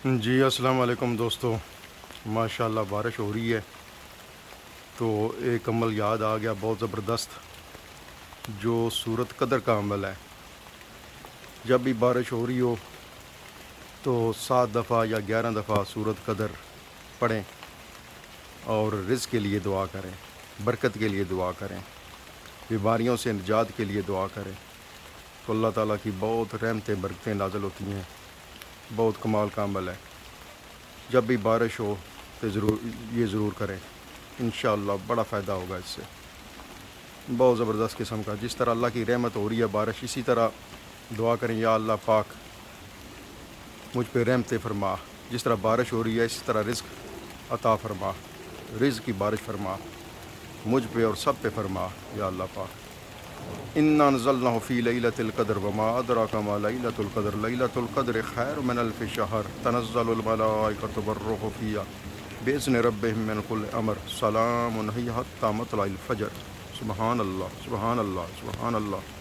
جی السلام علیکم دوستو، ماشاءاللہ بارش ہو رہی ہے تو ایک عمل یاد آ گیا بہت زبردست، جو سورۃ قدر کا عمل ہے۔ جب بھی بارش ہو رہی ہو تو 7 دفعہ یا 11 دفعہ سورۃ قدر پڑھیں اور رزق کے لیے دعا کریں، برکت کے لیے دعا کریں، بیماریوں سے نجات کے لیے دعا کریں تو اللہ تعالیٰ کی بہت رحمتیں برکتیں نازل ہوتی ہیں۔ بہت کمال کا عمل ہے۔ جب بھی بارش ہو تو ضرور کریں، انشاءاللہ بڑا فائدہ ہوگا اس سے، بہت زبردست قسم کا۔ جس طرح اللہ کی رحمت ہو رہی ہے بارش، اسی طرح دعا کریں یا اللہ پاک مجھ پہ رحمت فرما، جس طرح بارش ہو رہی ہے اسی طرح رزق عطا فرما، رزق کی بارش فرما مجھ پہ اور سب پہ فرما یا اللہ پاک۔ انا انزلناه فی لیلۃ القدر وما ادراک ما لیلۃ القدر لیلۃ القدر خیر من الف شہر تنزل الملائکۃ والروح فیہا باذن ربہم من کل امر سلام ہی حتی مطلع الفجر۔ سبحان اللہ، سبحان اللہ، سبحان اللہ۔